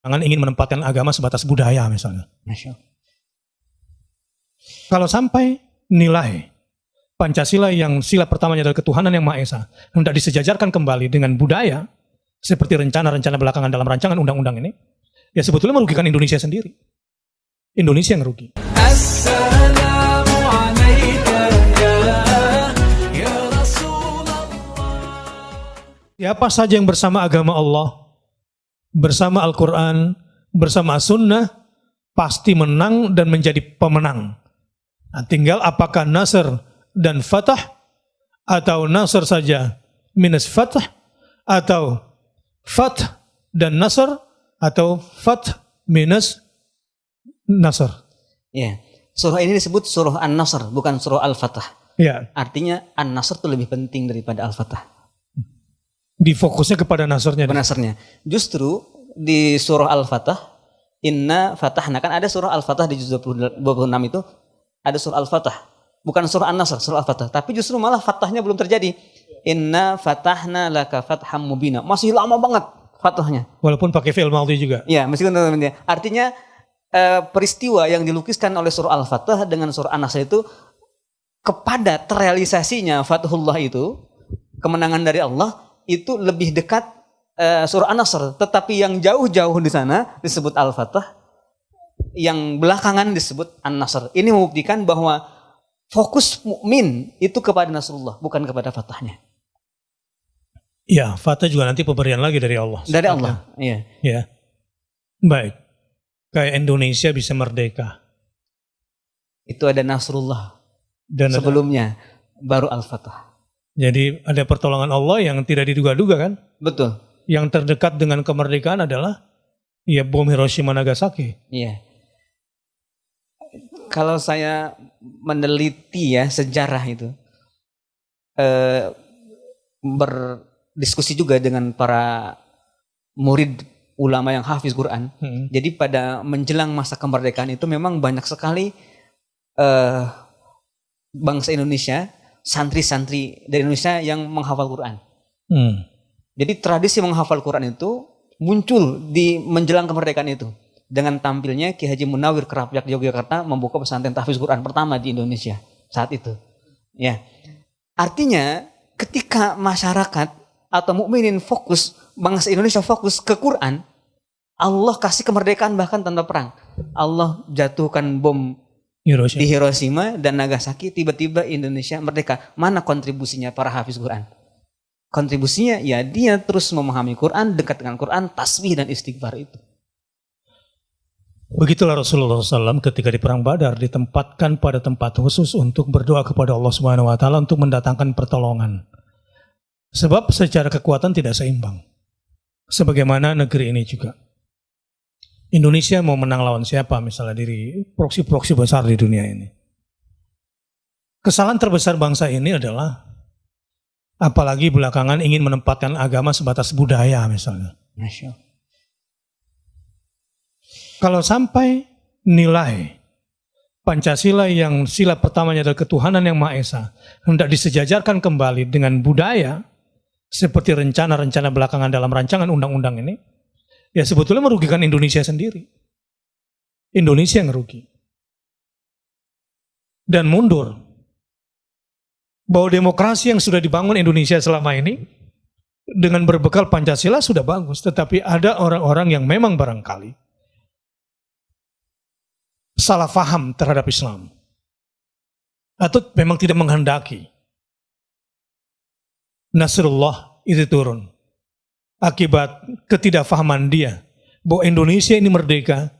Jangan ingin menempatkan agama sebatas budaya misalnya. Masya Allah. Kalau sampai nilai Pancasila yang sila pertamanya adalah ketuhanan yang Maha Esa hendak disejajarkan kembali dengan budaya seperti rencana-rencana belakangan dalam rancangan undang-undang ini, ya sebetulnya merugikan Indonesia sendiri. Indonesia yang rugi. Siapa saja yang bersama agama Allah, bersama Al-Quran, bersama Sunnah, pasti menang dan menjadi pemenang. Nah, tinggal apakah Nasr dan Fatah, atau Nasr saja minus Fatah, atau Fatah dan Nasr, atau Fatah minus Nasr. Ya, surah ini disebut surah An-Nasr, bukan surah Al-Fatah. Ya. Artinya An-Nasr itu lebih penting daripada Al-Fatah. Difokusnya kepada Nasrnya. Nasrnya. Justru di surah Al-Fatah, Inna Fatahna, kan ada surah Al-Fatah di juz 26 itu, ada surah Al-Fatah. Bukan surah An-Nasr, surah Al-Fatah. Tapi justru malah Fatahnya belum terjadi. Inna Fatahna laka fatham mubina. Masih lama banget Fatahnya. Walaupun pakai fi'il madhi juga. Ya, meskipun teman-teman. Artinya peristiwa yang dilukiskan oleh surah Al-Fatah dengan surah An-Nasr itu kepada terrealisasinya Fathullah itu, kemenangan dari Allah, itu lebih dekat surah An-Nasr. Tetapi yang jauh-jauh di sana disebut Al-Fatah, yang belakangan disebut An-Nasr. Ini membuktikan bahwa fokus mukmin itu kepada Nasrullah, bukan kepada Fatahnya. Ya, Fatah juga nanti pemberian lagi dari Allah. Dari Allah, iya. Ya. Baik. Kayak Indonesia bisa merdeka. Itu ada Nasrullah. Dan sebelumnya baru Al-Fatah. Jadi ada pertolongan Allah yang tidak diduga-duga kan? Betul. Yang terdekat dengan kemerdekaan adalah ya bom Hiroshima Nagasaki. Iya. Kalau saya meneliti ya sejarah itu, berdiskusi juga dengan para murid ulama yang hafiz Quran. Jadi pada menjelang masa kemerdekaan itu memang banyak sekali bangsa Indonesia, santri-santri dari Indonesia yang menghafal Quran. Jadi tradisi menghafal Quran itu muncul di menjelang kemerdekaan itu. Dengan tampilnya Ki Haji Munawir Kerapyak Yogyakarta membuka pesantren tahfiz Quran pertama di Indonesia saat itu. Ya. Artinya ketika masyarakat atau mukminin fokus, bangsa Indonesia fokus ke Quran, Allah kasih kemerdekaan bahkan tanpa perang. Allah jatuhkan bom di Hiroshima dan Nagasaki, tiba-tiba Indonesia merdeka. Mana kontribusinya para hafiz Quran? Kontribusinya ya dia terus memahami Quran, dekat dengan Quran, tasbih dan istighfar itu. Begitulah Rasulullah SAW ketika di Perang Badar ditempatkan pada tempat khusus untuk berdoa kepada Allah Subhanahu Wa Taala untuk mendatangkan pertolongan. Sebab secara kekuatan tidak seimbang. Sebagaimana negeri ini juga. Indonesia mau menang lawan siapa misalnya dari proksi-proksi besar di dunia ini. Kesalahan terbesar bangsa ini adalah apalagi belakangan ingin menempatkan agama sebatas budaya misalnya. Masya Allah. Kalau sampai nilai Pancasila yang sila pertamanya adalah ketuhanan yang Maha Esa hendak disejajarkan kembali dengan budaya seperti rencana-rencana belakangan dalam rancangan undang-undang ini, ya sebetulnya merugikan Indonesia sendiri. Indonesia yang rugi. Dan mundur. Bahwa demokrasi yang sudah dibangun Indonesia selama ini dengan berbekal Pancasila sudah bagus, tetapi ada orang-orang yang memang barangkali salah faham terhadap Islam atau memang tidak menghendaki Nasrullah itu turun akibat ketidakfahaman dia bahwa Indonesia ini merdeka,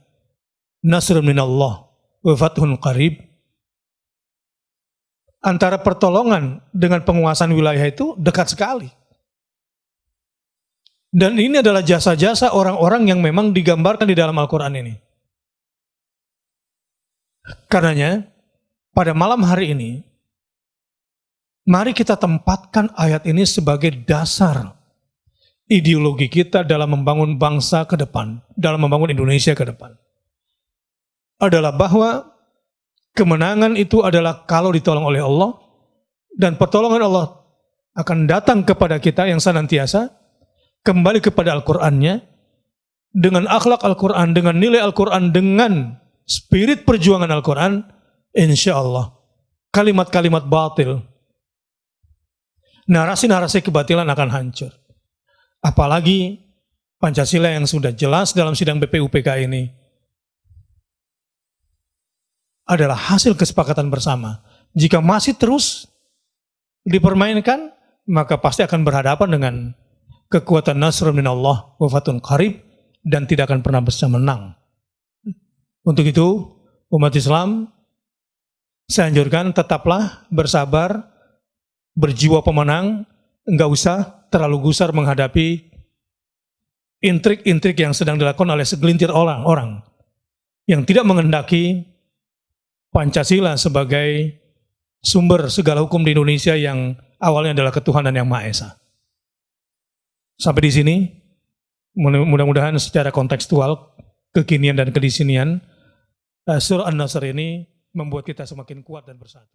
nasrun minallah wa fathun qarib. Antara pertolongan dengan penguasaan wilayah itu dekat sekali. Dan ini adalah jasa-jasa orang-orang yang memang digambarkan di dalam Al-Quran ini. Karenanya, pada malam hari ini, mari kita tempatkan ayat ini sebagai dasar ideologi kita dalam membangun bangsa ke depan, dalam membangun Indonesia ke depan. Adalah bahwa kemenangan itu adalah kalau ditolong oleh Allah, dan pertolongan Allah akan datang kepada kita yang senantiasa, kembali kepada Al-Qur'annya, dengan akhlak Al-Quran, dengan nilai Al-Quran, dengan spirit perjuangan Al-Quran, insya Allah kalimat-kalimat batil, narasi-narasi kebatilan akan hancur. Apalagi Pancasila yang sudah jelas dalam sidang BPUPK ini adalah hasil kesepakatan bersama. Jika masih terus dipermainkan, maka pasti akan berhadapan dengan kekuatan nasrun minallah wa fathun qarib dan tidak akan pernah bisa menang. Untuk itu, umat Islam, saya anjurkan tetaplah bersabar, berjiwa pemenang, enggak usah terlalu gusar menghadapi intrik-intrik yang sedang dilakukan oleh segelintir orang yang tidak menghendaki Pancasila sebagai sumber segala hukum di Indonesia yang awalnya adalah ketuhanan yang Maha Esa. Sampai di sini, mudah-mudahan secara kontekstual, kekinian dan kedisinian, surah An-Nasr ini membuat kita semakin kuat dan bersatu.